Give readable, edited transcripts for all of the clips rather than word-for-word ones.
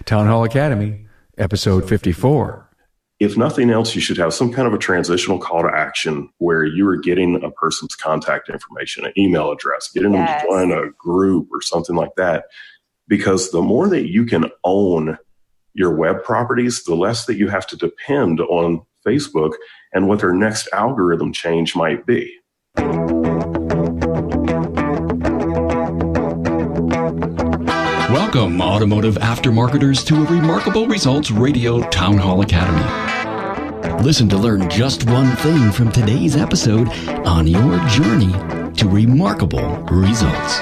Town Hall Academy, episode 54. If nothing else, you should have some kind of a transitional call to action where you are getting a person's contact information, an email address, getting them to join a group or something like that. Because the more that you can own your web properties, the less that you have to depend on Facebook and what their next algorithm change might be. Welcome, automotive aftermarketers, to a Remarkable Results Radio Town Hall Academy. Listen to learn just one thing from today's episode on your journey to remarkable results.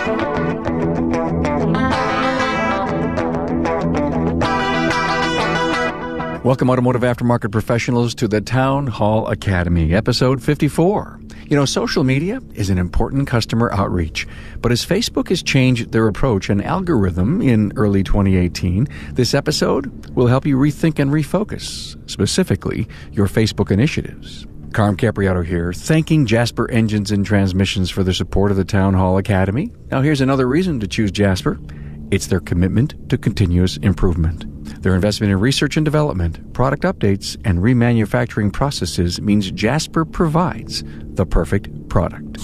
Welcome, automotive aftermarket professionals, to the Town Hall Academy, episode 54. You know, social media is an important customer outreach, but as Facebook has changed their approach and algorithm in early 2018, this episode will help you rethink and refocus, specifically your Facebook initiatives. Carm Capriotto here, thanking Jasper Engines and Transmissions for their support of the Town Hall Academy. Now, here's another reason to choose Jasper. It's their commitment to continuous improvement. Their investment in research and development, product updates, and remanufacturing processes means Jasper provides the perfect product.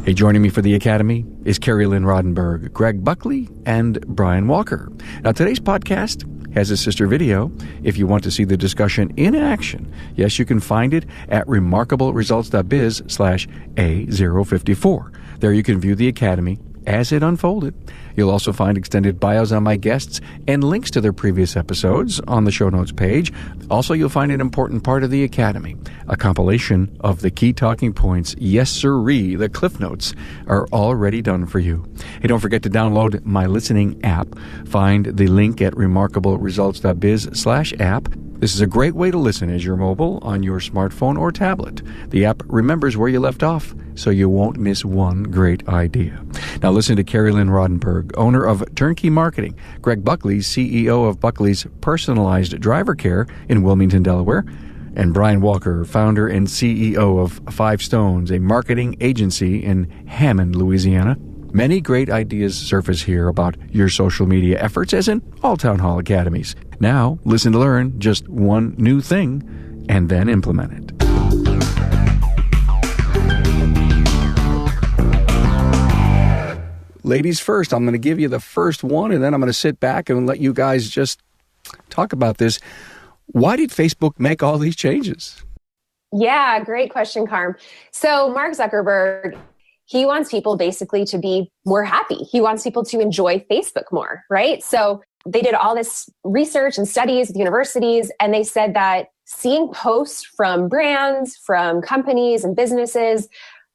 Hey, joining me for the Academy is Carrie Lynn Rodenberg, Greg Buckley, and Brian Walker. Now, today's podcast has a sister video if you want to see the discussion in action. Yes, you can find it at remarkableresults.biz/A054. There you can view the Academy as it unfolded. You'll also find extended bios on my guests and links to their previous episodes on the show notes page. Also, you'll find an important part of the Academy, a compilation of the key talking points. Yes, sirree, the Cliff Notes are already done for you. Hey, don't forget to download my listening app. Find the link at remarkableresults.biz/app. This is a great way to listen as you're mobile, on your smartphone or tablet. The app remembers where you left off, so you won't miss one great idea. Now listen to Carrie Lynn Rodenberg, owner of Turnkey Marketing, Greg Buckley, CEO of Buckley's Personalized Driver Care in Wilmington, Delaware, and Brian Walker, founder and CEO of Five Stones, a marketing agency in Hammond, Louisiana. Many great ideas surface here about your social media efforts, as in all Town Hall Academies. Now, listen to learn just one new thing and then implement it. Ladies first, I'm going to give you the first one, and then I'm going to sit back and let you guys just talk about this. Why did Facebook make all these changes? Yeah, great question, Carm. So Mark Zuckerberg, he wants people basically to be more happy. He wants people to enjoy Facebook more, right? So they did all this research and studies with universities, and they said that seeing posts from brands, from companies and businesses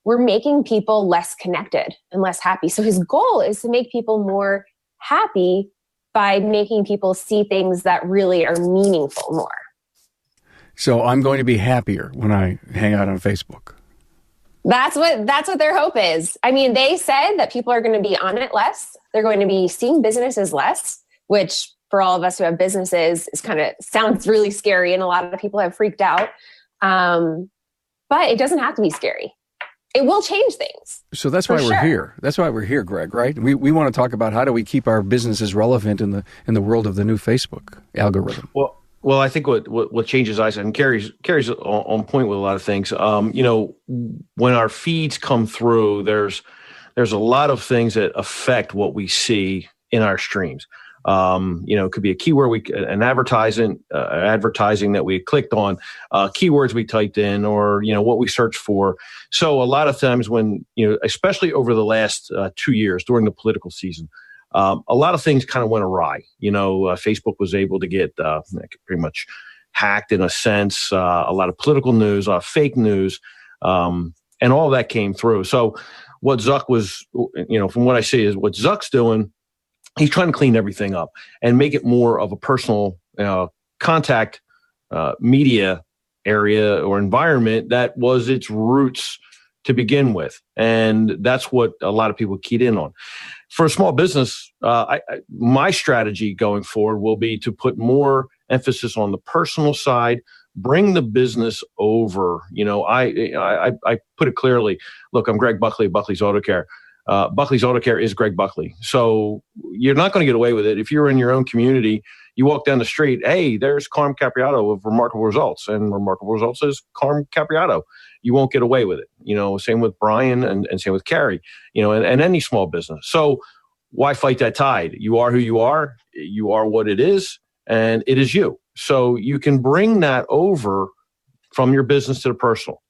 were making people less connected and less happy. So his goal is to make people more happy by making people see things that really are meaningful more. So I'm going to be happier when I hang out on Facebook. That's what their hope is. I mean, they said that people are going to be on it less. They're going to be seeing businesses less, which for all of us who have businesses is sounds really scary, and a lot of people have freaked out. But it doesn't have to be scary. It will change things. So that's why we're here. That's why we're here, Greg, right? We want to talk about how do we keep our businesses relevant in the world of the new Facebook algorithm. Well, I think what changes eyes, and Carrie's on point with a lot of things. When our feeds come through, there's a lot of things that affect what we see in our streams. It could be a keyword, an advertising that we clicked on, keywords we typed in, or what we searched for. So a lot of times when especially over the last 2 years during the political season, a lot of things kind of went awry. Facebook was able to get pretty much hacked in a sense. A lot of political news, fake news, and all that came through. So what Zuck was, from what I see, is what Zuck's doing. He's trying to clean everything up and make it more of a personal contact media area or environment that was its roots to begin with. And that's what a lot of people keyed in on. For a small business, my strategy going forward will be to put more emphasis on the personal side, bring the business over. I put it clearly. Look, I'm Greg Buckley of Buckley's Auto Care. Buckley's Auto Care is Greg Buckley. So you're not going to get away with it. If you're in your own community, You walk down the street, hey, there's Carm Capriato of Remarkable Results, and Remarkable Results is Carm Capriato. You won't get away with it. Same with Brian and same with Carrie, and any small business. So why fight that tide? You are who you are what it is, and it is you. So you can bring that over from your business to the personal.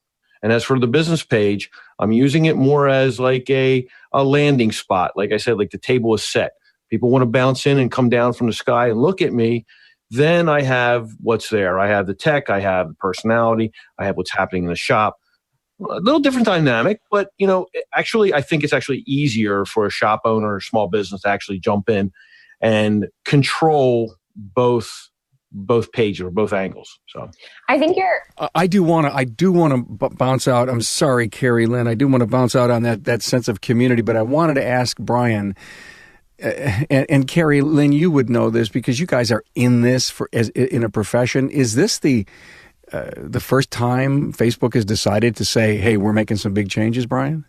And as for the business page, I'm using it more as like a landing spot. Like I said, like the table is set. People want to bounce in and come down from the sky and look at me. Then I have what's there. I have the tech. I have the personality. I have what's happening in the shop. A little different dynamic, but actually, I think it's actually easier for a shop owner or small business to actually jump in and control both pages or both angles. So I think I do want to bounce out. I'm sorry, Carrie Lynn. I do want to bounce out on that sense of community, but I wanted to ask Brian and Carrie Lynn. You would know this because you guys are in this in a profession. Is this the first time Facebook has decided to say, hey, we're making some big changes, Brian?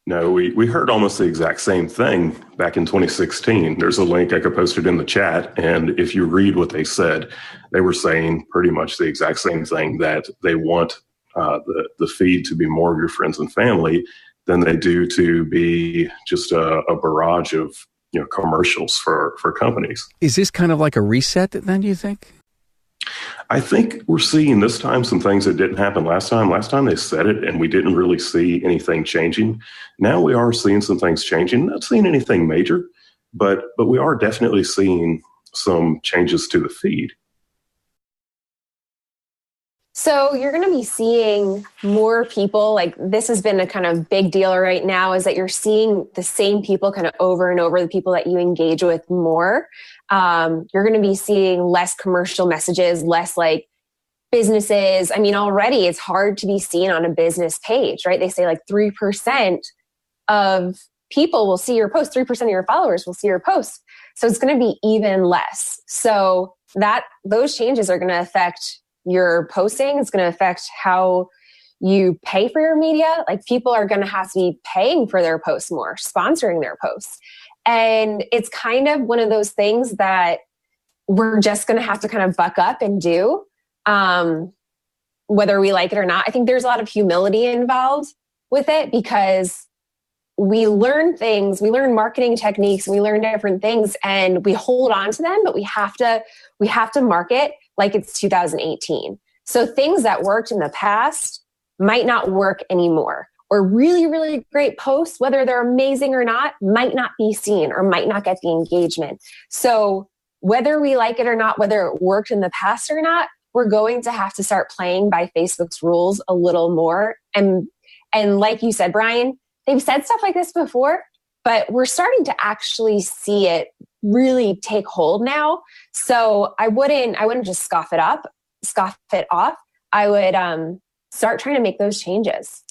No, we heard almost the exact same thing back in 2016. There's a link I could post it in the chat. And if you read what they said, they were saying pretty much the exact same thing, that they want the feed to be more of your friends and family than they do to be just a barrage of commercials for companies. Is this kind of like a reset then, do you think? I think we're seeing this time some things that didn't happen last time. Last time they said it and we didn't really see anything changing. Now we are seeing some things changing. Not seeing anything major, but we are definitely seeing some changes to the feed. So you're going to be seeing more people, like this has been a kind of big deal right now, is that you're seeing the same people kind of over and over, the people that you engage with more. You're going to be seeing less commercial messages, less like businesses. I mean, already it's hard to be seen on a business page, right? They say like 3% of people will see your post, 3% of your followers will see your post. So it's going to be even less. So those changes are going to affect your posting. It's going to affect how you pay for your media. Like people are going to have to be paying for their posts more, sponsoring their posts. And it's kind of one of those things that we're just going to have to kind of buck up and do, whether we like it or not. I think there's a lot of humility involved with it because we learn things, we learn marketing techniques, we learn different things and we hold on to them, but we have to market like it's 2018. So things that worked in the past might not work anymore, or really, really great posts, whether they're amazing or not, might not be seen or might not get the engagement. So whether we like it or not, whether it worked in the past or not, we're going to have to start playing by Facebook's rules a little more. And like you said, Brian, they've said stuff like this before, but we're starting to actually see it really take hold now. So I wouldn't just scoff it off. I would start trying to make those changes.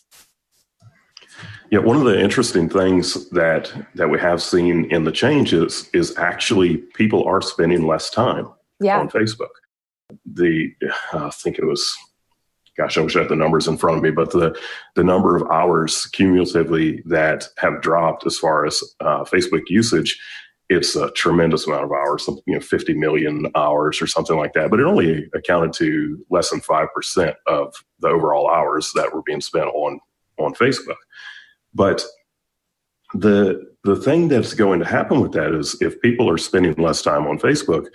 Yeah, one of the interesting things that we have seen in the changes is actually people are spending less time on Facebook. I think it was, gosh, I wish I had the numbers in front of me, but the number of hours cumulatively that have dropped as far as Facebook usage, it's a tremendous amount of hours, 50 million hours or something like that. But it only accounted to less than 5% of the overall hours that were being spent on Facebook. But the thing that's going to happen with that is if people are spending less time on Facebook,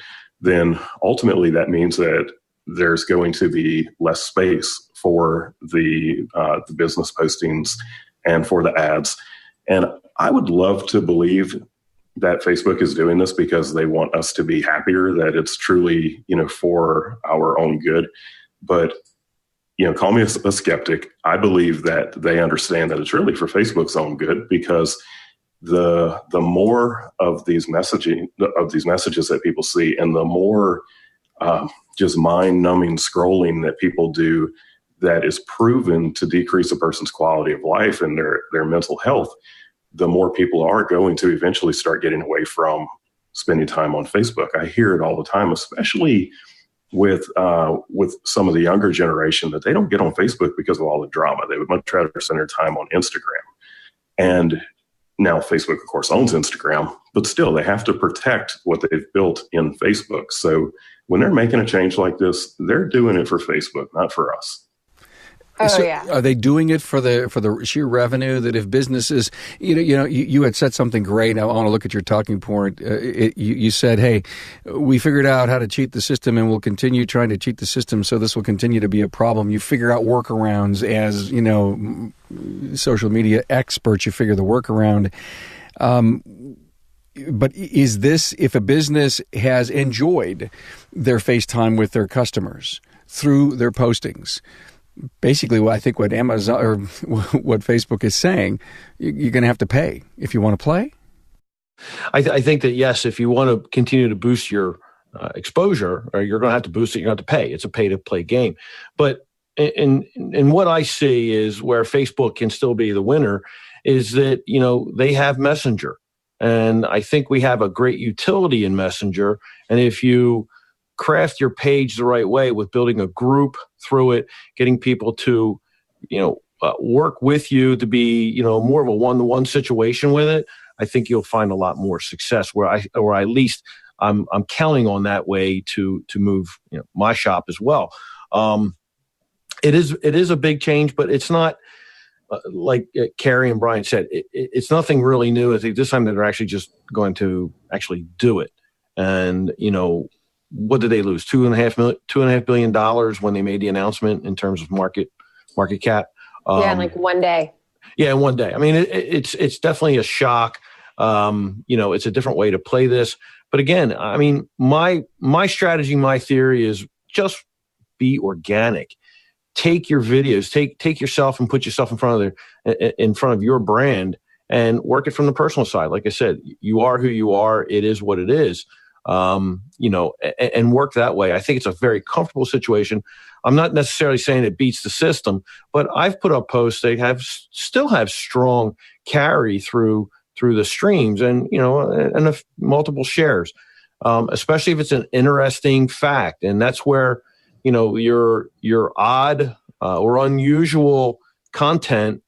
then ultimately that means that there's going to be less space for the business postings and for the ads. And I would love to believe that Facebook is doing this because they want us to be happier, that it's truly, for our own good. But, call me a skeptic. I believe that they understand that it's really for Facebook's own good, because the more of these messages that people see, and the more just mind-numbing scrolling that people do that is proven to decrease a person's quality of life and their mental health, the more people are going to eventually start getting away from spending time on Facebook. I hear it all the time, especially with some of the younger generation, that they don't get on Facebook because of all the drama. They would much rather spend their time on Instagram. And Now, Facebook, of course, owns Instagram, but still they have to protect what they've built in Facebook. So when they're making a change like this, they're doing it for Facebook, not for us. Oh, so yeah. Are they doing it for the sheer revenue that if businesses, you had said something great. I want to look at your talking point. You said, hey, we figured out how to cheat the system and we'll continue trying to cheat the system. So this will continue to be a problem. You figure out workarounds as, social media experts, you figure the workaround. But is this, if a business has enjoyed their FaceTime with their customers through their postings, basically, I think what Amazon or what Facebook is saying, you're going to have to pay if you want to play. I think that, yes, if you want to continue to boost your exposure, or you're going to have to boost it, you're going to have to pay. It's a pay-to-play game. But in what I see is where Facebook can still be the winner is that, they have Messenger. And I think we have a great utility in Messenger. And if you craft your page the right way with building a group through it, getting people to, work with you to be, more of a one-to-one situation with it, I think you'll find a lot more success or at least I'm counting on that way to move, my shop as well. It is a big change, but it's not like Carrie and Brian said, it's nothing really new. I think this time they're actually just going to actually do it. And, what did they lose? $2.5 billion when they made the announcement in terms of market cap. In like one day. Yeah, in one day. I mean, it's definitely a shock. It's a different way to play this. But again, I mean, my strategy, my theory is just be organic. Take your videos, take yourself and put yourself in front of your brand and work it from the personal side. Like I said, you are who you are. It is what it is. And work that way. I think it's a very comfortable situation. I'm not necessarily saying it beats the system, but I've put up posts that still have strong carry through the streams and multiple shares, especially if it's an interesting fact. And that's where, your odd or unusual content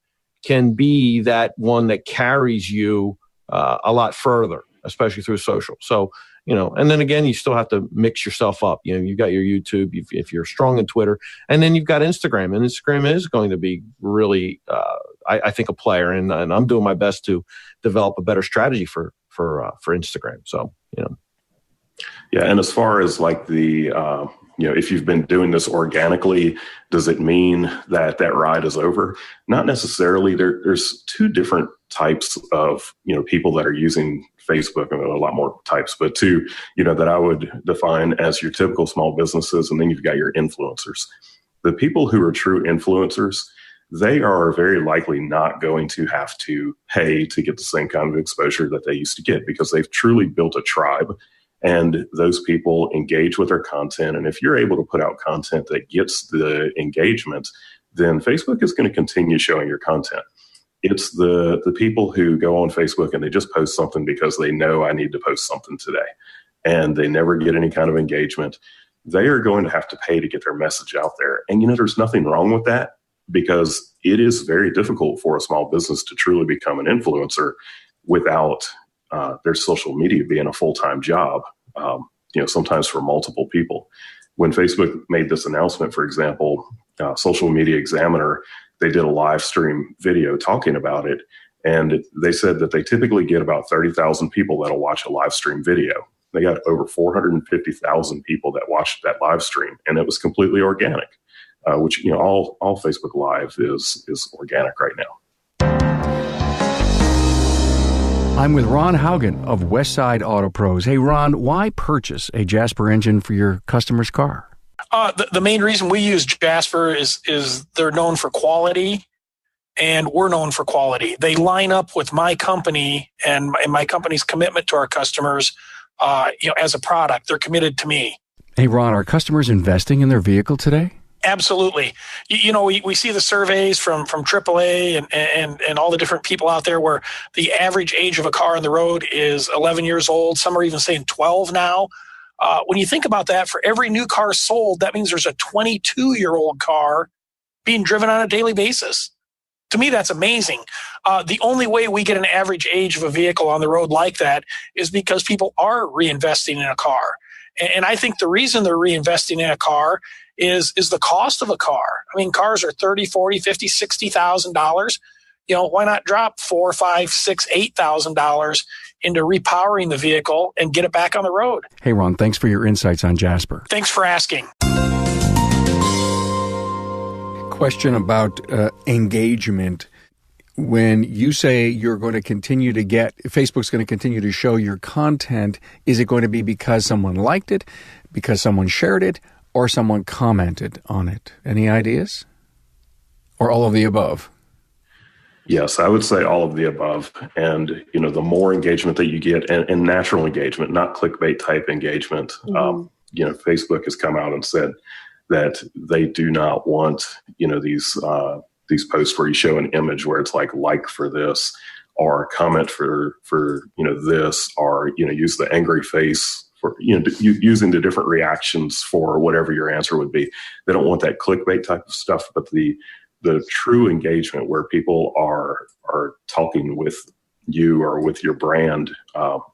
can be that one that carries you a lot further, especially through social. So, and then again, you still have to mix yourself up. You've got your YouTube, if you're strong in Twitter, and then you've got Instagram. And Instagram is going to be really, I think, a player. And I'm doing my best to develop a better strategy for Instagram. So, Yeah, and as far as like the, if you've been doing this organically, does it mean that ride is over? Not necessarily. There's two different types of, people that are using Facebook, and a lot more types, but two, that I would define as your typical small businesses. And then you've got your influencers. The people who are true influencers, they are very likely not going to have to pay to get the same kind of exposure that they used to get because they've truly built a tribe. And those people engage with their content. And if you're able to put out content that gets the engagement, then Facebook is going to continue showing your content. It's the people who go on Facebook and they just post something because they know I need to post something today. And they never get any kind of engagement. They are going to have to pay to get their message out there. And, there's nothing wrong with that because it is very difficult for a small business to truly become an influencer without their social media being a full-time job, sometimes for multiple people. When Facebook made this announcement, for example, Social Media Examiner, they did a live stream video talking about it. And they said that they typically get about 30,000 people that'll watch a live stream video. They got over 450,000 people that watched that live stream, and it was completely organic, which, all Facebook Live is organic right now. I'm with Ron Hagen of Westside Auto Pros. Hey, Ron, why purchase a Jasper engine for your customer's car? The main reason we use Jasper is they're known for quality, and we're known for quality. They line up with my company and my company's commitment to our customers. As a product, they're committed to me. Hey, Ron, are customers investing in their vehicle today? Absolutely. We see the surveys from AAA and all the different people out there where the average age of a car on the road is 11 years old. Some are even saying 12 now. When you think about that, for every new car sold, that means there's a 22-year-old car being driven on a daily basis. To me, that's amazing. The only way we get an average age of a vehicle on the road like that is because people are reinvesting in a car. And I think the reason they're reinvesting in a car is the cost of a car. I mean, cars are $30,000, $40,000, $50,000, $60,000. Why not drop $4,000, $5,000, $6,000, $8,000 into repowering the vehicle and get it back on the road? Hey, Ron, thanks for your insights on Jasper. Thanks for asking. Question about engagement. When you say you're going to continue to Facebook's going to continue to show your content, is it going to be because someone liked it, because someone shared it, or someone commented on it? Any ideas? Or all of the above? Yes, I would say all of the above. And, the more engagement that you get, and natural engagement, not clickbait type engagement, Facebook has come out and said that they do not want, these posts where you show an image where it's like for this, or comment for this, or, use the angry face for, using the different reactions for whatever your answer would be. They don't want that clickbait type of stuff, but the true engagement where people are talking with you or with your brand,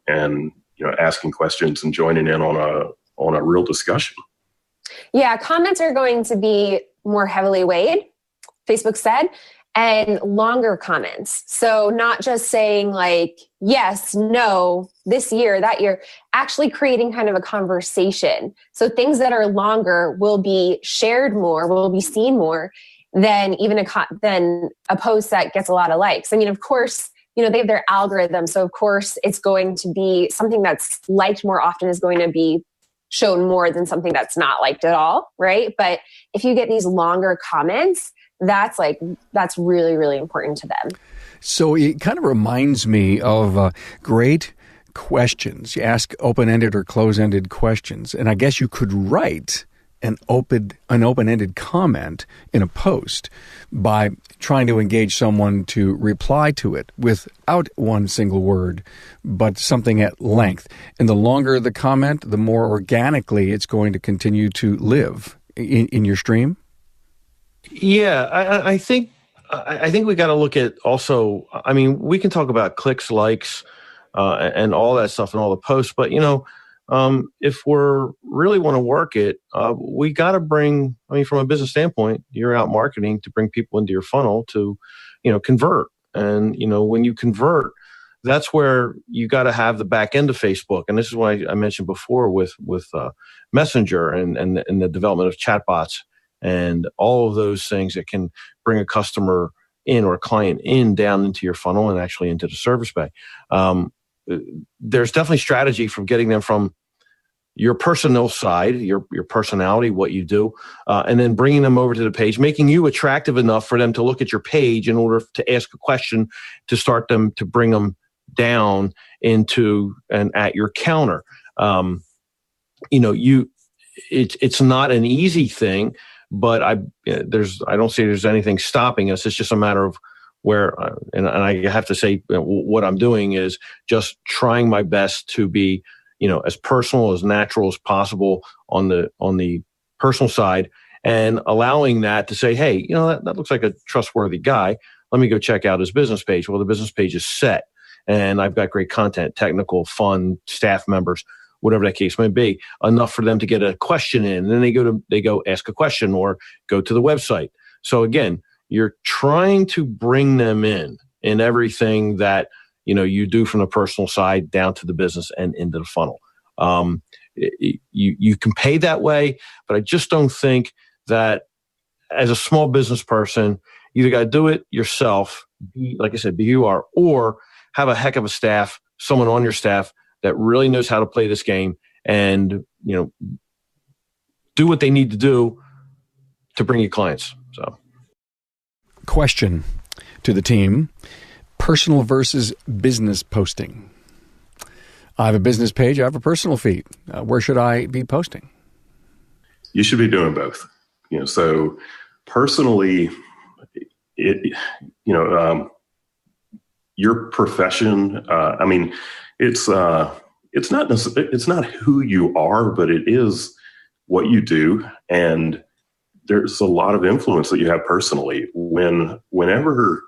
and, asking questions and joining in on a real discussion. Yeah. Comments are going to be more heavily weighed, Facebook said, and longer comments. So not just saying like, yes, no, this year, that year, actually creating kind of a conversation. So things that are longer will be shared more, will be seen more than even a post that gets a lot of likes. I mean, of course, they have their algorithm. So of course it's going to be something that's liked more often is going to be shown more than something that's not liked at all. Right. But if you get these longer comments, that's really, really important to them. So it kind of reminds me of great questions. You ask open-ended or close-ended questions. And I guess you could write an open-ended comment in a post by trying to engage someone to reply to it without one single word, but something at length. And the longer the comment, the more organically it's going to continue to live in your stream. Yeah, I think we got to look at also. I mean, we can talk about clicks, likes, and all that stuff and all the posts, but if we're really want to work it, we got to bring. I mean, from a business standpoint, you're out marketing to bring people into your funnel to, convert. And when you convert, that's where you got to have the back end of Facebook. And this is why I mentioned before with Messenger and the development of chatbots. And all of those things that can bring a customer in or a client in down into your funnel and actually into the service bay. There's definitely strategy from getting them from your personal side, your personality, what you do, and then bringing them over to the page, making you attractive enough for them to look at your page in order to ask a question to start them to bring them down into and at your counter. It's not an easy thing. But I don't see there's anything stopping us. It's just a matter of where, and I have to say what I'm doing is just trying my best to be, as personal, as natural as possible on the personal side, and allowing that to say, hey, that looks like a trustworthy guy. Let me go check out his business page. Well, the business page is set, and I've got great content, technical, fun, staff members, whatever that case may be, enough for them to get a question in. And then they go ask a question or go to the website. So again, you're trying to bring them in everything that, you do from the personal side down to the business and into the funnel. You can pay that way, but I just don't think that as a small business person, you either got to do it yourself, like I said, be who you are, or have a heck of a staff, someone on your staff that really knows how to play this game and, do what they need to do to bring you clients. So, question to the team, personal versus business posting. I have a business page. I have a personal feed. Where should I be posting? You should be doing both. So personally, your profession, it's not who you are, but it is what you do. And there's a lot of influence that you have personally. Whenever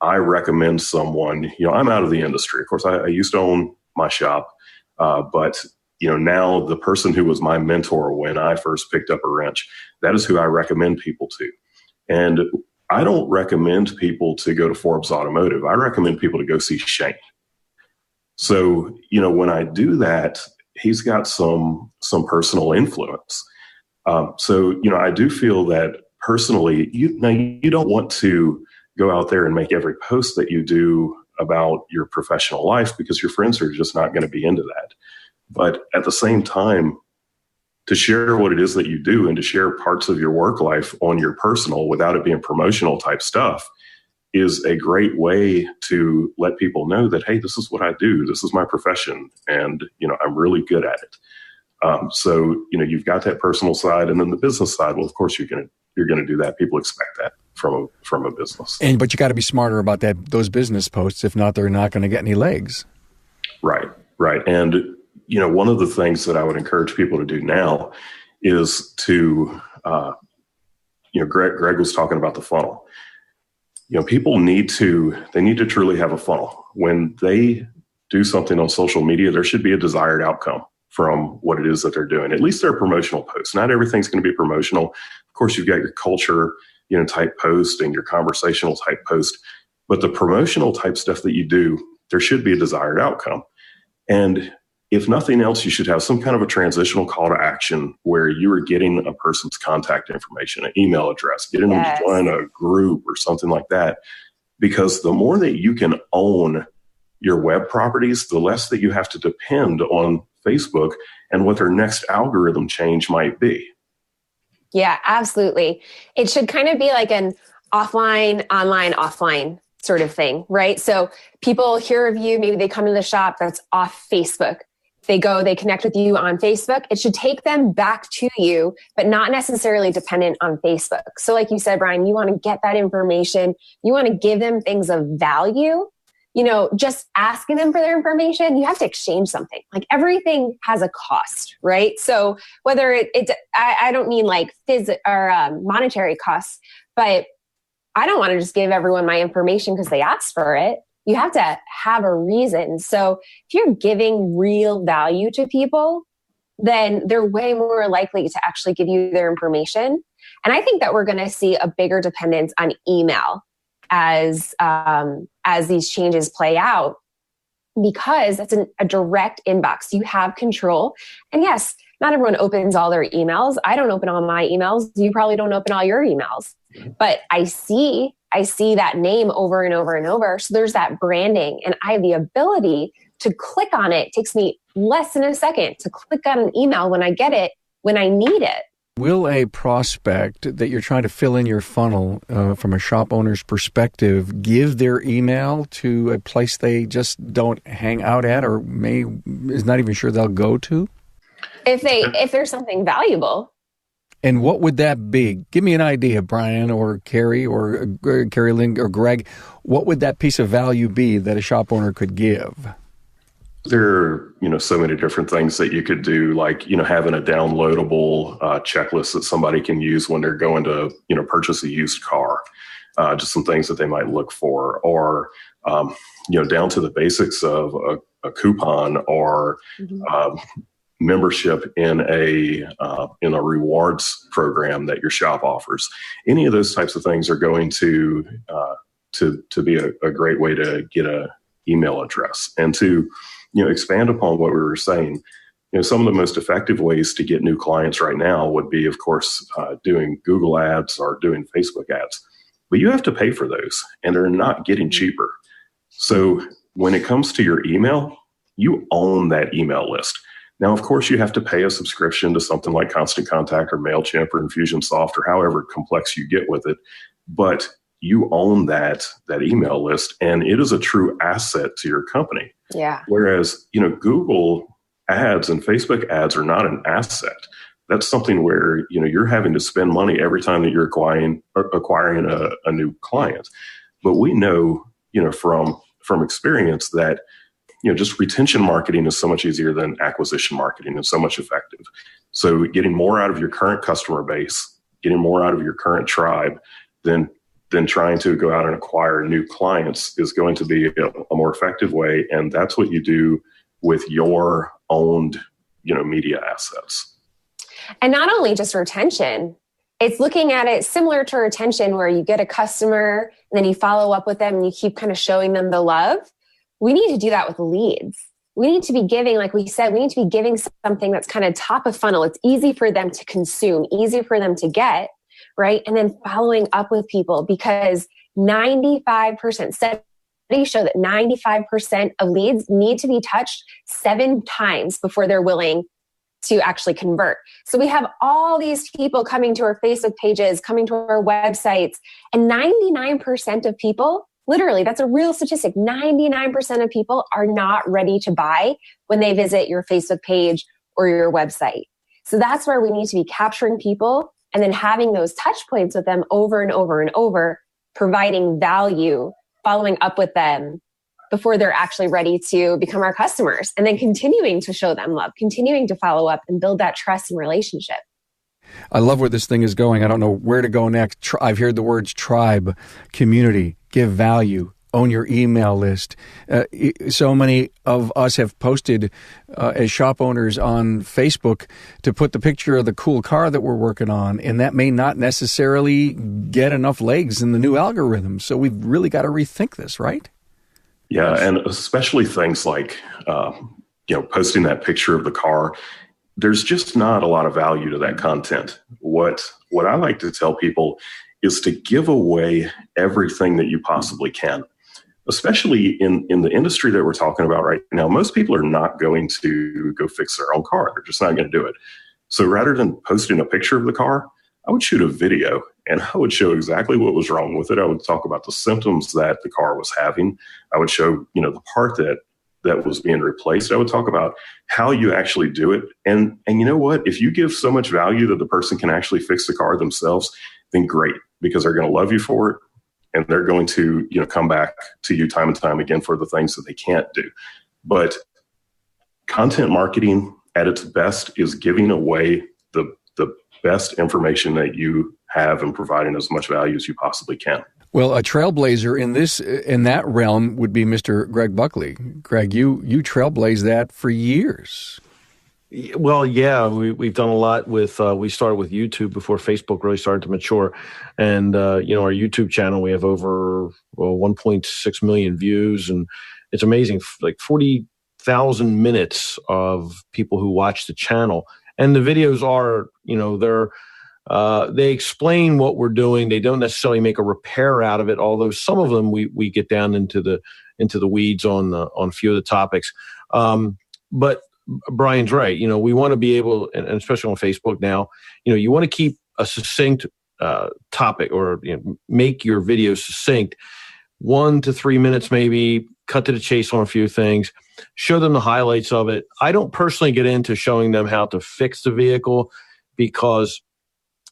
I recommend someone, I'm out of the industry. Of course, I used to own my shop, but now the person who was my mentor when I first picked up a wrench, that is who I recommend people to. And I don't recommend people to go to Forbes Automotive. I recommend people to go see Shane. So, when I do that, he's got some personal influence. So, I do feel that personally, you don't want to go out there and make every post that you do about your professional life because your friends are just not going to be into that. But at the same time, to share what it is that you do and to share parts of your work life on your personal without it being promotional type stuff is a great way to let people know that, hey, this is what I do. This is my profession. And, I'm really good at it. So, you've got that personal side, and then the business side. Well, of course, you're going to do that. People expect that from a business. But you got to be smarter about those business posts. If not, they're not going to get any legs. Right. And, one of the things that I would encourage people to do now is to, Greg was talking about the funnel. People need to truly have a funnel. When they do something on social media, there should be a desired outcome from what it is that they're doing. At least their promotional posts. Not everything's going to be promotional. Of course, you've got your culture, type post and your conversational type post, but the promotional type stuff that you do, there should be a desired outcome. And if nothing else, you should have some kind of a transitional call to action where you are getting a person's contact information, an email address, getting them to join a group or something like that. Because the more that you can own your web properties, the less that you have to depend on Facebook and what their next algorithm change might be. Yeah, absolutely. It should kind of be like an offline, online, offline sort of thing, right? So people hear of you, maybe they come to the shop that's off Facebook. They connect with you on Facebook. It should take them back to you, but not necessarily dependent on Facebook. So like you said, Brian, you want to get that information. You want to give them things of value. Just asking them for their information, you have to exchange something. Like everything has a cost, right? So whether I don't mean like monetary costs, but I don't want to just give everyone my information because they asked for it. You have to have a reason. So if you're giving real value to people, then they're way more likely to actually give you their information. And I think that we're going to see a bigger dependence on email as these changes play out, because that's a direct inbox. You have control. And yes, not everyone opens all their emails. I don't open all my emails. You probably don't open all your emails. But I see that name over and over and over. So there's that branding, and I have the ability to click on it. It takes me less than a second to click on an email when I get it, when I need it. Will a prospect that you're trying to fill in your funnel from a shop owner's perspective give their email to a place they just don't hang out at or is not even sure they'll go to? If there's something valuable. And what would that be? Give me an idea, Brian or Carrie or Carrie Lynn or Greg. What would that piece of value be that a shop owner could give? There are, so many different things that you could do, like, having a downloadable checklist that somebody can use when they're going to, purchase a used car, just some things that they might look for, or, down to the basics of a coupon or membership in a rewards program that your shop offers. Any of those types of things are going to be a great way to get a email address. And to expand upon what we were saying, some of the most effective ways to get new clients right now would be, of course, doing Google ads or doing Facebook ads. But you have to pay for those, and they're not getting cheaper. So when it comes to your email, you own that email list. Now, of course, you have to pay a subscription to something like Constant Contact or MailChimp or Infusionsoft or however complex you get with it. But you own that email list, and it is a true asset to your company. Yeah. Whereas, Google ads and Facebook ads are not an asset. That's something where, you're having to spend money every time that you're acquiring a new client. But we know, from experience that, just retention marketing is so much easier than acquisition marketing and so much effective. So getting more out of your current customer base getting more out of your current tribe than trying to go out and acquire new clients is going to be a more effective way. And that's what you do with your owned, media assets. And not only just retention, it's looking at it similar to retention, where you get a customer and then you follow up with them and you keep kind of showing them the love. We need to do that with leads. We need to be giving, like we said, we need to be giving something that's kind of top of funnel. It's easy for them to consume, easy for them to get, right? And then following up with people, because 95% studies show that 95% of leads need to be touched 7 times before they're willing to actually convert. So we have all these people coming to our Facebook pages, coming to our websites, and 99% of people, literally, that's a real statistic, 99% of people are not ready to buy when they visit your Facebook page or your website. So that's where we need to be capturing people and then having those touch points with them over and over and over, providing value, following up with them before they're actually ready to become our customers, and then continuing to show them love, continuing to follow up and build that trust and relationship. I love where this thing is going. I don't know where to go next. I've heard the words tribe, community, give value, own your email list. So many of us have posted as shop owners on Facebook to put the picture of the cool car that we're working on, and that may not necessarily get enough legs in the new algorithm. So we've really got to rethink this, right? Yeah, and especially things like, posting that picture of the car. There's just not a lot of value to that content. What I like to tell people is to give away everything that you possibly can, especially in the industry that we're talking about right now. Most people are not going to go fix their own car. They're just not going to do it. So rather than posting a picture of the car, I would shoot a video and I would show exactly what was wrong with it. I would talk about the symptoms that the car was having. I would show, the part that was being replaced. I would talk about how you actually do it. And you know what? If you give so much value that the person can actually fix the car themselves, then great, because they're going to love you for it. And they're going to, come back to you time and time again for the things that they can't do. But content marketing at its best is giving away the best information that you have and providing as much value as you possibly can. Well, a trailblazer in that realm would be Mr. Greg Buckley. Greg, you trailblazed that for years. Well, yeah, we've done a lot with, we started with YouTube before Facebook really started to mature. And, our YouTube channel, we have over 1.6 million views, and it's amazing, like 40,000 minutes of people who watch the channel. And the videos are, they explain what we're doing. They don't necessarily make a repair out of it, although some of them we get down into the weeds on a few of the topics. But Brian's right. We want to be able, and especially on Facebook now, you want to keep a succinct topic, or make your videos succinct, 1 to 3 minutes maybe, cut to the chase on a few things, show them the highlights of it. I don't personally get into showing them how to fix the vehicle because,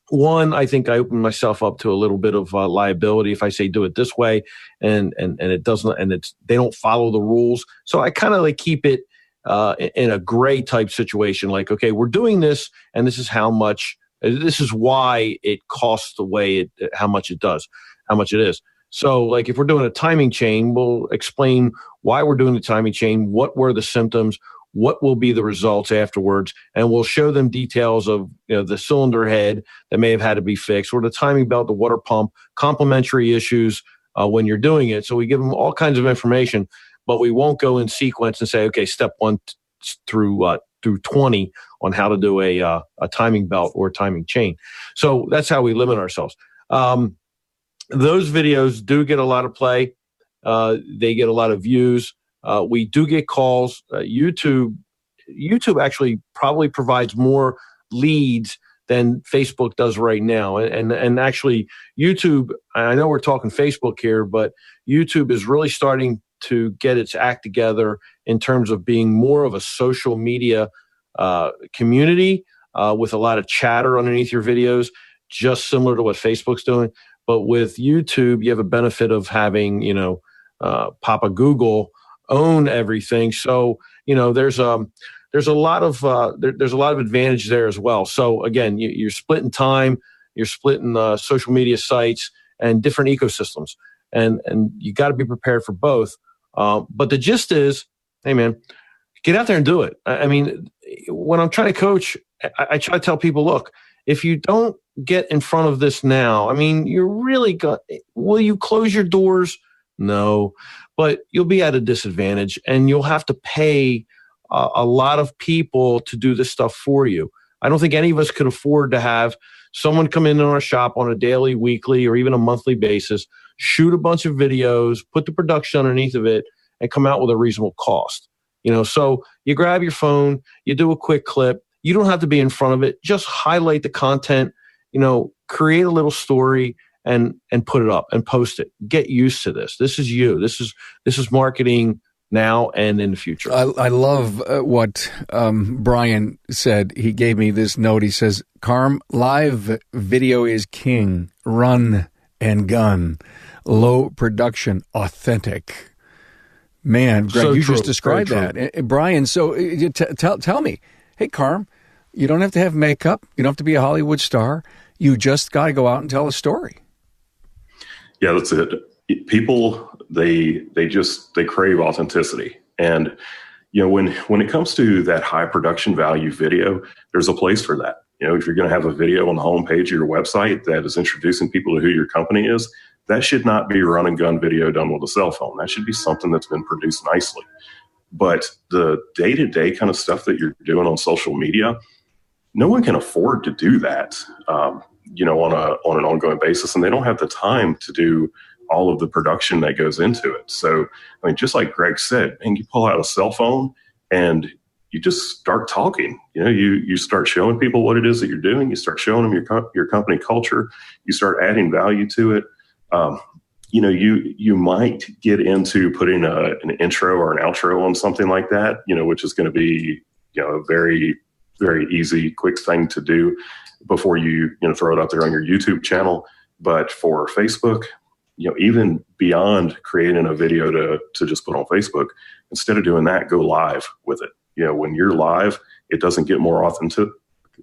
one, I think I open myself up to a little bit of liability if I say do it this way, and it doesn't, and they don't follow the rules. So I kind of like keep it in a gray type situation. Like, okay, we're doing this, and this is how much. This is why it costs the way how much it is. So, like, if we're doing a timing chain, we'll explain why we're doing the timing chain, what were the symptoms, what will be the results afterwards, and we'll show them details of the cylinder head that may have had to be fixed, or the timing belt, the water pump, complementary issues when you're doing it. So we give them all kinds of information, but we won't go in sequence and say, okay, step 1 through 20 on how to do a timing belt or timing chain. So that's how we limit ourselves. Those videos do get a lot of play. They get a lot of views. We do get calls. YouTube actually probably provides more leads than Facebook does right now. And actually, YouTube, I know we're talking Facebook here, but YouTube is really starting to get its act together in terms of being more of a social media community with a lot of chatter underneath your videos, just similar to what Facebook's doing. But with YouTube, you have a benefit of having, Papa Google own everything. So, there's a lot of advantage there as well. So again, you're splitting time. you're splitting social media sites and different ecosystems. And you got to be prepared for both. But the gist is, hey, man, get out there and do it. I mean, when I'm trying to coach, I try to tell people, look, if you don't get in front of this now, I mean, you're really will you close your doors? No, but you'll be at a disadvantage and you'll have to pay a lot of people to do this stuff for you. I don't think any of us could afford to have someone come in our shop on a daily, weekly, or even a monthly basis, shoot a bunch of videos, put the production underneath of it, and come out with a reasonable cost. So you grab your phone, you do a quick clip. You don't have to be in front of it. Just highlight the content, create a little story and put it up and post it. Get used to this. This is you. This is marketing now and in the future. I love what Brian said. He gave me this note. He says, Carm, live video is king. Run and gun. Low production. Authentic. Man, Greg, so you true. just described that. Brian, so tell me, hey, Carm, you don't have to have makeup. You don't have to be a Hollywood star. You just got to go out and tell a story. Yeah, that's it. People, they crave authenticity. And, when it comes to that high production value video, there's a place for that. If you're going to have a video on the homepage of your website that is introducing people to who your company is, that should not be a run and gun video done with a cell phone. That should be something that's been produced nicely. But the day-to-day kind of stuff that you're doing on social media, no one can afford to do that, on an ongoing basis. And they don't have the time to do all of the production that goes into it. So, I mean, just like Greg said, and you pull out a cell phone and you just start talking. You start showing people what it is that you're doing. You start showing them your company culture. You start adding value to it. You might get into putting an intro or an outro on something like that, which is going to be, a very, very easy, quick thing to do before you throw it out there on your YouTube channel. But for Facebook, even beyond creating a video to just put on Facebook, instead of doing that, go live with it. When you're live, it doesn't get more authentic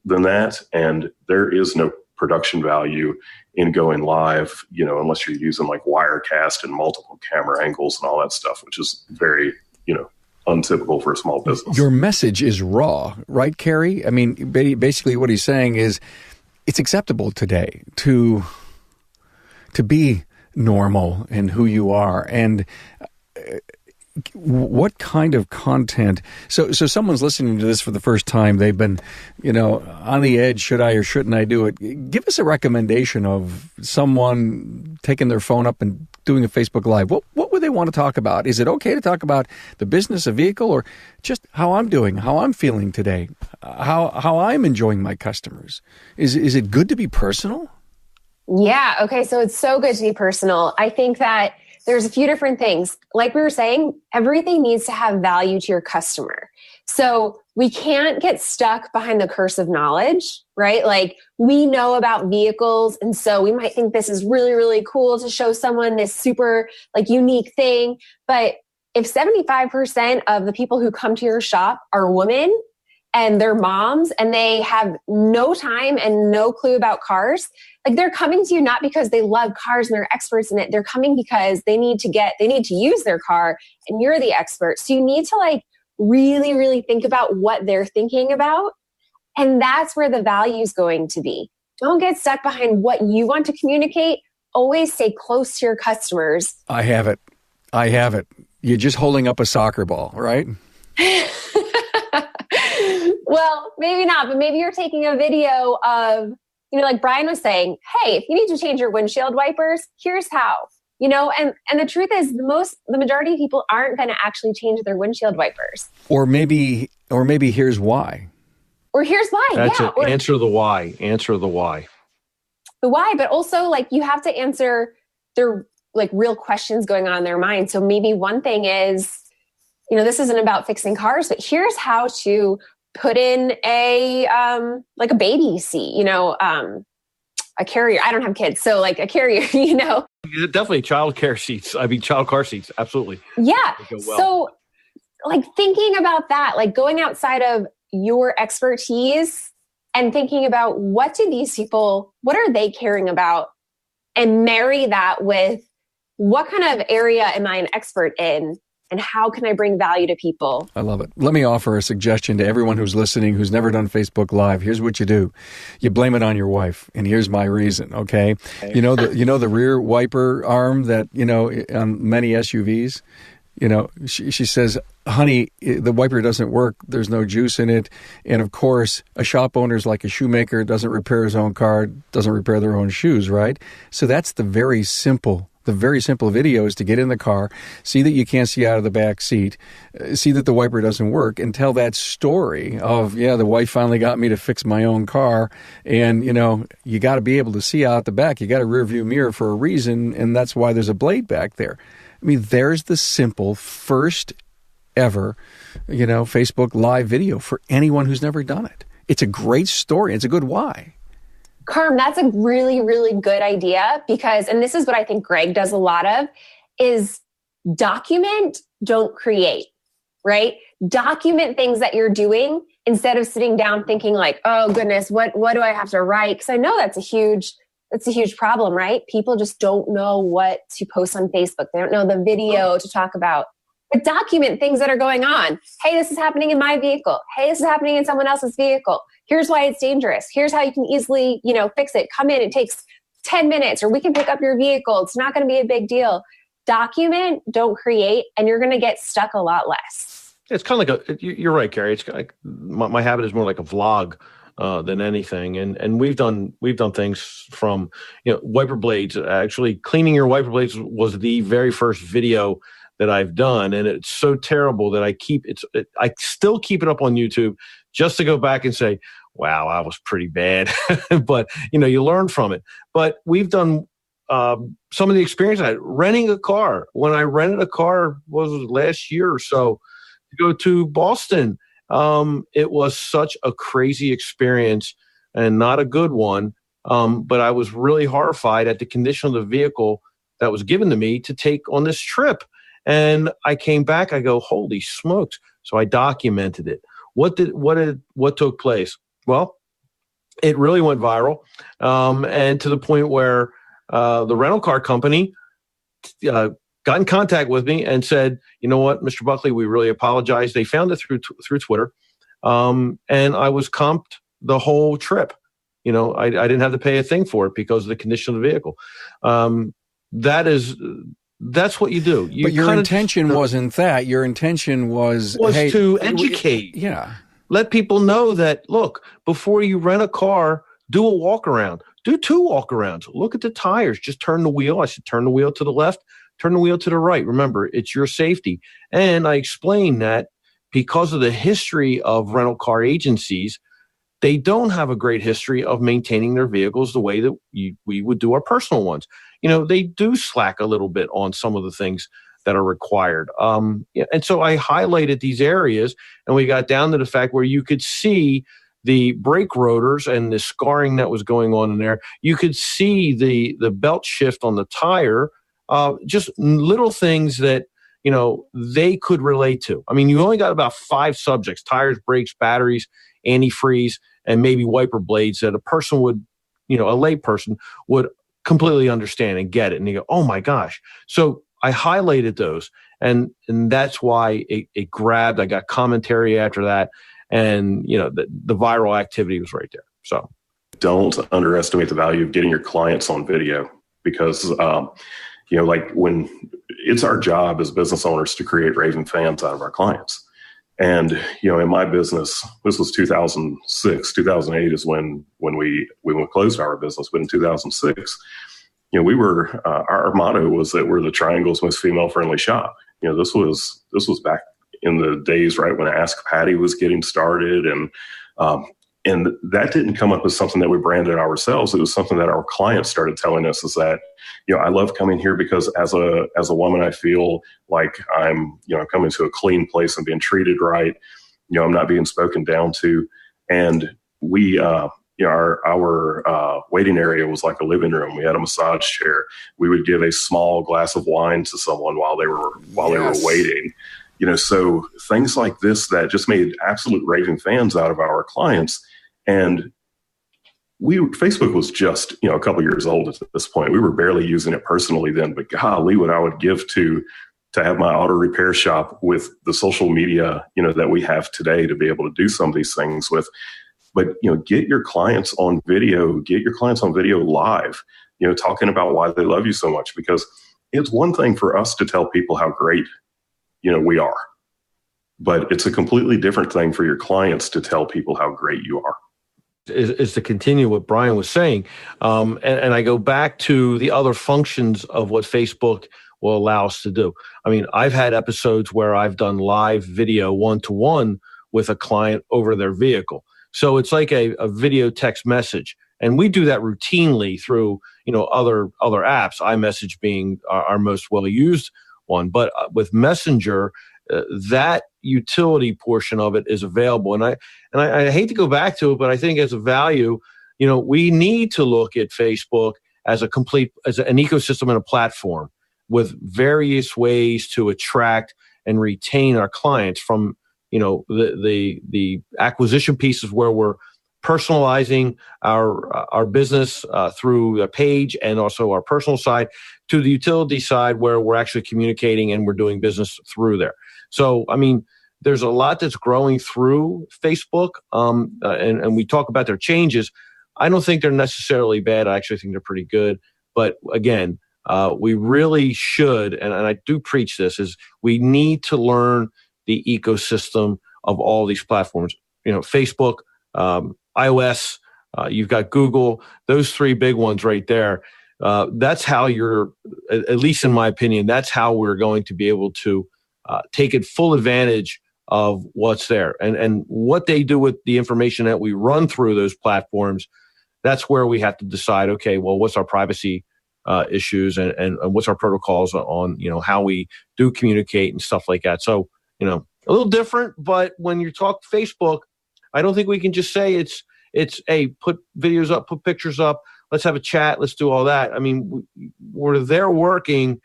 than that. And there is no production value in going live, unless you're using like Wirecast and multiple camera angles and all that stuff, which is very, untypical for a small business. Your message is raw, right, Carrie? I mean, basically what he's saying is it's acceptable today to be normal in who you are. And what kind of content? So someone's listening to this for the first time. They've been, on the edge. Should I or shouldn't I do it? Give us a recommendation of someone taking their phone up and doing a Facebook Live. What would they want to talk about? Is it okay to talk about the business, a vehicle, or just how I'm doing, how I'm feeling today, how I'm enjoying my customers? Is it good to be personal? Yeah. Okay. So it's so good to be personal. I think that there's a few different things. Like we were saying, everything needs to have value to your customer. So we can't get stuck behind the curse of knowledge, right? Like we know about vehicles. And so we might think this is really, really cool to show someone this super unique thing. But if 75% of the people who come to your shop are women and they're moms and they have no time and no clue about cars, they're coming to you not because they love cars and they're experts in it. They're coming because they need to use their car and you're the expert. So you need to really, really think about what they're thinking about. And that's where the value is going to be. Don't get stuck behind what you want to communicate. Always stay close to your customers. I have it. You're just holding up a soccer ball, right? Well, maybe not, but maybe you're taking a video of, like Brian was saying, hey, if you need to change your windshield wipers, here's how, and the truth is the majority of people aren't going to actually change their windshield wipers. Or maybe here's why. Or here's why. That's yeah. it. Answer the why. The why, but also you have to answer their real questions going on in their mind. So maybe one thing is, this isn't about fixing cars, but here's how to put in a baby seat, a carrier. I don't have kids, so a carrier, Definitely child car seats. Absolutely. Yeah. Well. So thinking about that, going outside of your expertise and thinking about what are they caring about, and marry that with what kind of area am I an expert in, and how can I bring value to people? I love it. Let me offer a suggestion to everyone who's listening who's never done Facebook Live. Here's what you do. You blame it on your wife, and here's my reason, okay? You know the rear wiper arm that, on many SUVs? She says, honey, the wiper doesn't work. There's no juice in it. And of course, a shop owner's like a shoemaker, doesn't repair his own car, doesn't repair their own shoes, right? So that's the very simple video is to get in the car, see that you can't see out of the back seat, see that the wiper doesn't work, and tell that story of, the wife finally got me to fix my own car. And, you got to be able to see out the back. You got a rear view mirror for a reason, and that's why there's a blade back there. I mean, there's the simple first ever, Facebook Live video for anyone who's never done it. It's a great story. It's a good why. Carm, that's a really, really good idea because, and this is what I think Greg does a lot of, is document, don't create, right? Document things that you're doing instead of sitting down thinking like, oh goodness, what do I have to write? Because I know that's a huge problem, right? People just don't know what to post on Facebook. They don't know the video to talk about. But document things that are going on. Hey, this is happening in my vehicle. Hey, this is happening in someone else's vehicle. Here's why it's dangerous. Here's how you can easily, fix it. Come in. It takes 10 minutes, or we can pick up your vehicle. It's not going to be a big deal. Document, don't create, and you're going to get stuck a lot less. It's kind of like you're right, Carrie. It's like my habit is more like a vlog than anything. And we've done things from, wiper blades. Actually, cleaning your wiper blades was the very first video that I've done, and it's so terrible that I still keep it up on YouTube just to go back and say, wow, I was pretty bad. But you learn from it. But we've done some of the experience I had renting a car. When I rented a car was last year or so to go to Boston. It was such a crazy experience and not a good one. But I was really horrified at the condition of the vehicle that was given to me to take on this trip. And I came back, I go, holy smokes. So I documented it. What took place? Well, it really went viral. And to the point where the rental car company got in contact with me and said, you know what, Mr. Buckley, we really apologize. They found it through Twitter. And I was comped the whole trip. I didn't have to pay a thing for it because of the condition of the vehicle. That's what you do. But your intention wasn't that. Your intention was to educate. Yeah. Let people know that, look, before you rent a car, do a walk around. Do 2 walk arounds. Look at the tires. Just turn the wheel. I said, turn the wheel to the left, turn the wheel to the right. Remember, it's your safety. And I explained that because of the history of rental car agencies, they don't have a great history of maintaining their vehicles the way that we would do our personal ones. They do slack a little bit on some of the things that are required. And so I highlighted these areas, and we got down to the fact where you could see the brake rotors and the scarring that was going on in there. You could see the belt shift on the tire, just little things that, they could relate to. I mean, you only got about 5 subjects: tires, brakes, batteries, antifreeze, and maybe wiper blades that a person would, a lay person would completely understand and get it. And you go, oh my gosh. So I highlighted those, and that's why it grabbed. I got commentary after that, and the viral activity was right there. So don't underestimate the value of getting your clients on video, because like when it's our job as business owners to create raving fans out of our clients. And, in my business, this was 2006, 2008 is when we closed our business. But in 2006, we were, our motto was that we're the Triangle's most female friendly shop. This was back in the days, right, when Ask Patty was getting started. And that didn't come up as something that we branded ourselves. It was something that our clients started telling us, is that, I love coming here because as a woman, I feel like I'm coming to a clean place and being treated right. I'm not being spoken down to. And we, our waiting area was like a living room. We had a massage chair. We would give a small glass of wine to someone while they were waiting. So things like this that just made absolute raving fans out of our clients. And Facebook was just, a couple years old at this point. We were barely using it personally then, but golly, what I would give to have my auto repair shop with the social media, that we have today to be able to do some of these things with. But, get your clients on video, live, talking about why they love you so much, because it's one thing for us to tell people how great, we are, but it's a completely different thing for your clients to tell people how great you are. Is to continue what Brian was saying. And I go back to the other functions of what Facebook will allow us to do. I mean, I've had episodes where I've done live video one-to-one with a client over their vehicle. So it's like a video text message. And we do that routinely through, other apps, iMessage being our most well-used one. But with Messenger, that utility portion of it is available. And I hate to go back to it, but I think as a value, we need to look at Facebook as an ecosystem and a platform with various ways to attract and retain our clients, from, the acquisition pieces where we're personalizing our business through a page, and also our personal side, to the utility side where we're actually communicating and we're doing business through there. So, I mean, there's a lot that's growing through Facebook, and we talk about their changes. I don't think they're necessarily bad. I actually think they're pretty good. But again, we really should, and I do preach this, is we need to learn the ecosystem of all these platforms. Facebook, iOS, you've got Google, those three big ones right there. That's how at least in my opinion, that's how we're going to be able to take it full advantage of what's there, and what they do with the information that we run through those platforms. That's where we have to decide, okay, well, what's our privacy issues, and what's our protocols on, how we do communicate and stuff like that. So, a little different, but when you talk Facebook, I don't think we can just say it's hey, put videos up, put pictures up, let's have a chat, let's do all that. I mean, where they're working,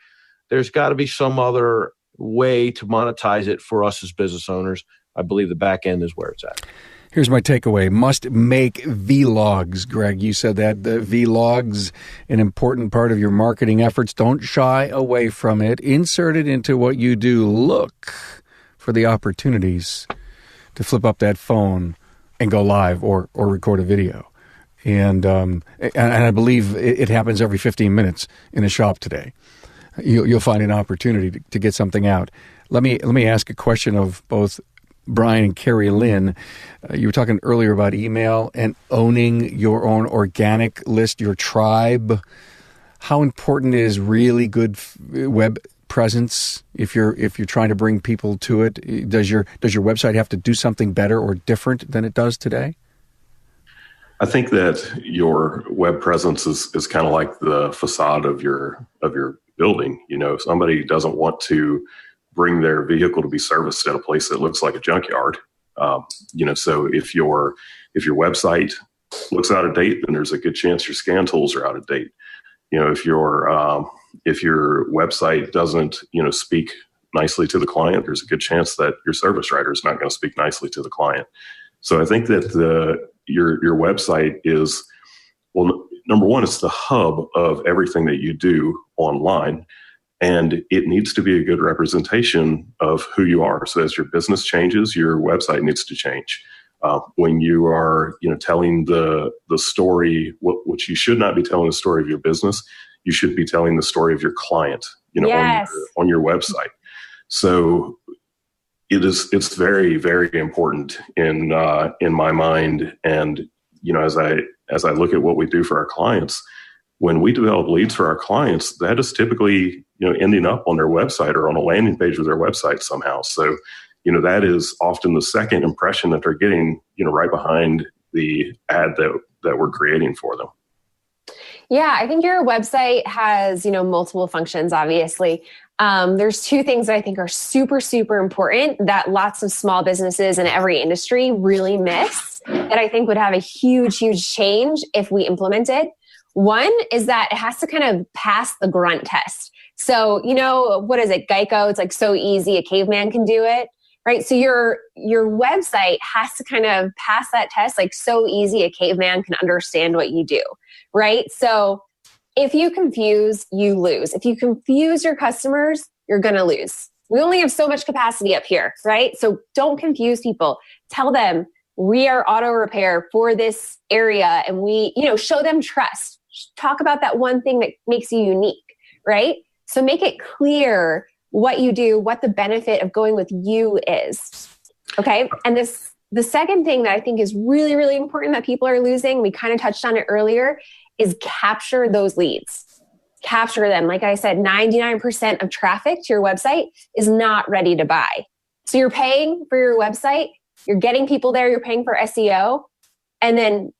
there's got to be some other way to monetize it for us as business owners. I believe the back end is where it's at. Here's my takeaway. Must make vlogs. Greg, you said that. The vlogs, an important part of your marketing efforts. Don't shy away from it. Insert it into what you do. Look for the opportunities to flip up that phone and go live or record a video. And I believe it happens every 15 minutes in a shop today. You'll find an opportunity to get something out. Let me ask a question of both Brian and Carrie Lynn. You were talking earlier about email and owning your own organic list, your tribe. How important is really good web presence if you're trying to bring people to it? Does your website have to do something better or different than it does today? I think that your web presence is kind of like the facade of your building. If somebody doesn't want to bring their vehicle to be serviced at a place that looks like a junkyard, so if your website looks out of date, then there's a good chance your scan tools are out of date. If your website doesn't speak nicely to the client, there's a good chance that your service writer is not going to speak nicely to the client. So I think that your website is, well, number one, it's the hub of everything that you do online, and it needs to be a good representation of who you are. So as your business changes, your website needs to change. When you are, telling the story, which you should not be telling the story of your business, you should be telling the story of your client, Yes. on your website. So it's very, very important in my mind. And, as I look at what we do for our clients, when we develop leads for our clients, that is typically, ending up on their website or on a landing page of their website somehow. So, that is often the second impression that they're getting, right behind the ad that we're creating for them. Yeah, I think your website has, multiple functions, obviously. There's two things that I think are super, super important that lots of small businesses in every industry really miss, that I think would have a huge, huge change if we implemented. One is that it has to kind of pass the grunt test. So, what is it? Geico, it's like so easy, a caveman can do it. right? So your website has to kind of pass that test, like so easy a caveman can understand what you do, right? So if you confuse, you lose. If you confuse your customers, you're going to lose. We only have so much capacity up here, right? So don't confuse people. Tell them we are auto repair for this area, and we, show them trust. Talk about that one thing that makes you unique, right? So make it clear what you do, what the benefit of going with you is. Okay. And the second thing that I think is really, really important that people are losing, we kind of touched on it earlier, is capture those leads. Capture them. Like I said, 99% of traffic to your website is not ready to buy. So you're paying for your website, you're getting people there, you're paying for SEO, and then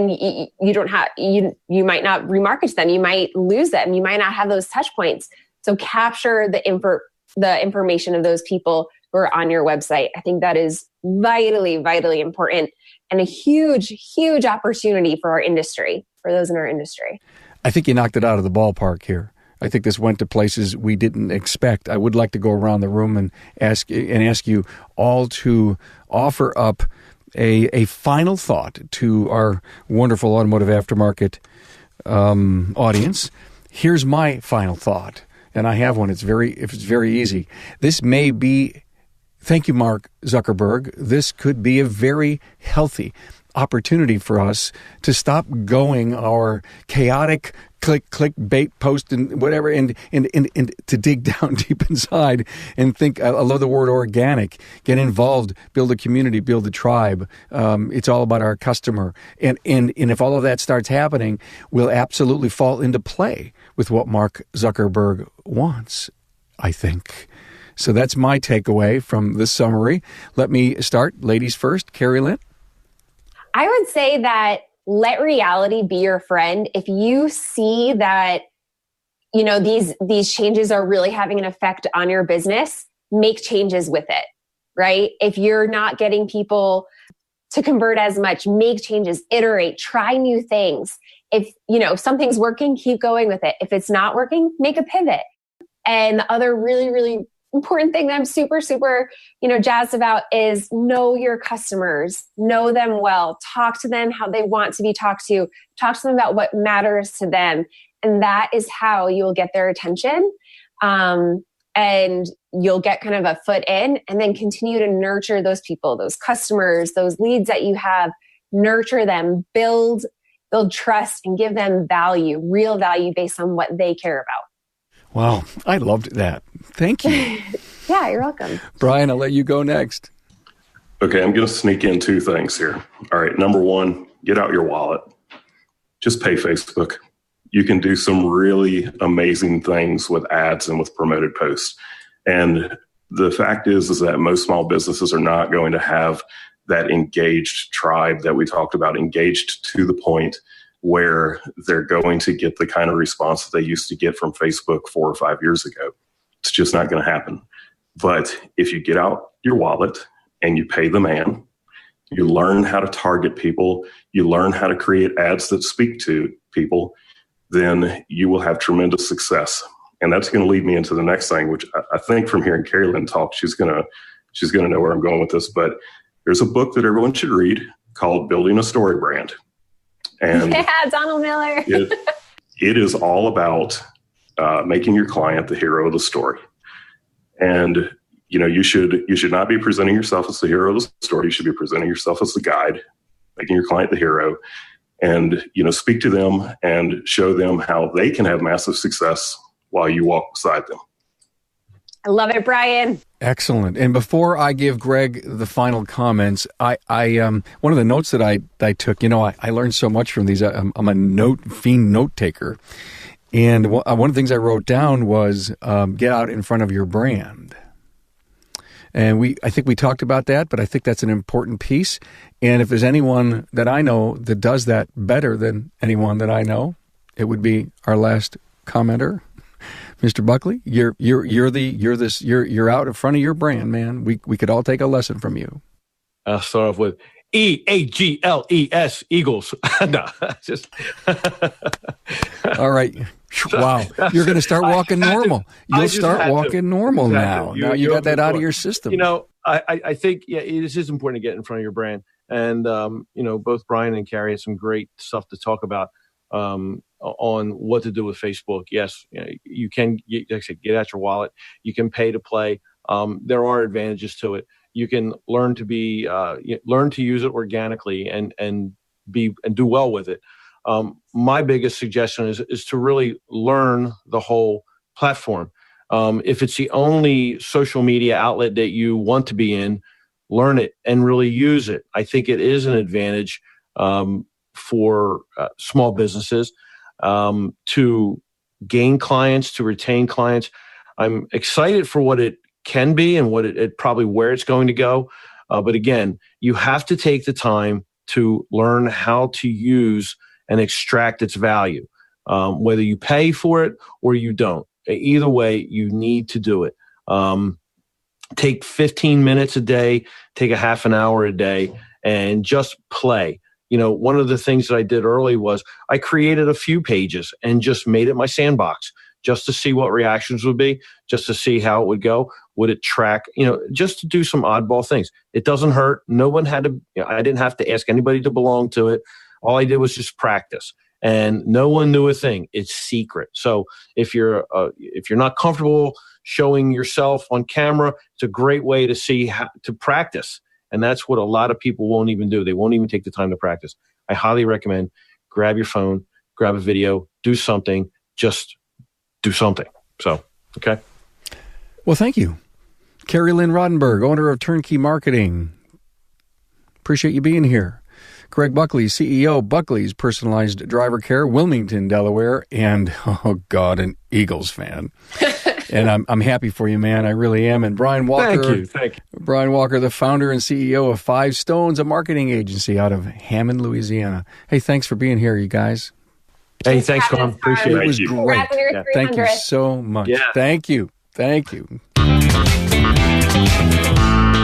you don't have, you might not remarket them, you might lose them, you might not have those touch points. So capture the information of those people who are on your website. I think that is vitally, vitally important, and a huge, huge opportunity for our industry, for those in our industry. I think you knocked it out of the ballpark here. I think this went to places we didn't expect. I would like to go around the room and ask you all to offer up a final thought to our wonderful automotive aftermarket audience. Here's my final thought, and I have one. It's very easy. This may be, thank you, Mark Zuckerberg. This could be a very healthy opportunity for us to stop going our chaotic click bait post and whatever, and to dig down deep inside and think. I love the word organic. Get involved, build a community, build a tribe. It's all about our customer, and if all of that starts happening, we'll absolutely fall into play with what Mark Zuckerberg wants, I think. So that's my takeaway from this summary. Let me start. Ladies first. Carrie Lynn. I would say that let reality be your friend. If you see that, these changes are really having an effect on your business, make changes with it, right? If you're not getting people to convert as much, make changes, iterate, try new things. If, something's working, keep going with it. If it's not working, make a pivot. And the other really, really important thing that I'm super, super, jazzed about is know your customers, know them well, talk to them how they want to be talked to, talk to them about what matters to them. And that is how you'll get their attention. And you'll get kind of a foot in, and then continue to nurture those people, those customers, those leads that you have, nurture them, build trust, and give them value, real value based on what they care about. Wow, I loved that. Thank you. Yeah, you're welcome. Brian, I'll let you go next. Okay, I'm going to sneak in two things here. All right, number one, get out your wallet. Just pay Facebook. You can do some really amazing things with ads and with promoted posts. And the fact is that most small businesses are not going to have that engaged tribe that we talked about, engaged to the point where they're going to get the kind of response that they used to get from Facebook 4 or 5 years ago. It's just not going to happen. But if you get out your wallet and you pay the man, you learn how to target people, you learn how to create ads that speak to people, then you will have tremendous success. And that's going to lead me into the next thing, which I think from hearing Carrie Lynn talk, she's going to know where I'm going with this. But there's a book that everyone should read called Building a Story Brand. And yeah, Donald Miller. it is all about making your client the hero of the story. And you should not be presenting yourself as the hero of the story. You should be presenting yourself as the guide, making your client the hero, and speak to them and show them how they can have massive success while you walk beside them. I love it, Brian. Excellent. And before I give Greg the final comments, I one of the notes that I took, I learned so much from these. I'm a fiend note taker. And one of the things I wrote down was get out in front of your brand. And I think we talked about that, but I think that's an important piece. And if there's anyone that I know that does that better than anyone that I know, it would be our last commenter, Mr. Buckley. You're out in front of your brand, man. We could all take a lesson from you. I'll start off with EAGLES, Eagles. No, just. All right. Wow. You're going to start walking normal. You'll start walking normal now. Now you got that out of your system. I think it is important to get in front of your brand. And, both Brian and Carrie had some great stuff to talk about on what to do with Facebook. Yes, you can, like I said, get out your wallet. You can pay to play. There are advantages to it. You can learn to use it organically and do well with it. My biggest suggestion is to really learn the whole platform. If it's the only social media outlet that you want to be in, learn it and really use it. I think it is an advantage for small businesses to gain clients, to retain clients. I'm excited for what it can be and what it probably where it's going to go. But again, you have to take the time to learn how to use and extract its value, whether you pay for it or you don't. Either way, you need to do it. Take 15 minutes a day, take a half an hour a day, and just play. One of the things that I did early was I created a few pages and just made it my sandbox just to see what reactions would be, just to see how it would go. Would it track, just to do some oddball things. It doesn't hurt. No one had to, I didn't have to ask anybody to belong to it. All I did was just practice. And no one knew a thing. It's secret. So if you're not comfortable showing yourself on camera, it's a great way to see how to practice. And that's what a lot of people won't even do. They won't even take the time to practice. I highly recommend grab your phone, grab a video, do something, just do something. So, okay. Well, thank you. Carrie Lynn Rodenberg, owner of Turnkey Marketing. Appreciate you being here. Greg Buckley, CEO, Buckley's Personalized Driver Care, Wilmington, Delaware, and, an Eagles fan. And I'm happy for you, man. I really am. And Brian Walker. Thank you. Brian Walker, the founder and CEO of 5 Stones, a marketing agency out of Hammond, Louisiana. Hey, thanks for being here, you guys. Hey, thanks, Carm. Appreciate it. It was great. Yeah. Thank you so much. Yeah. Thank you.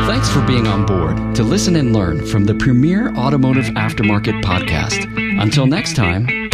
Thanks for being on board to listen and learn from the premier automotive aftermarket podcast. Until next time,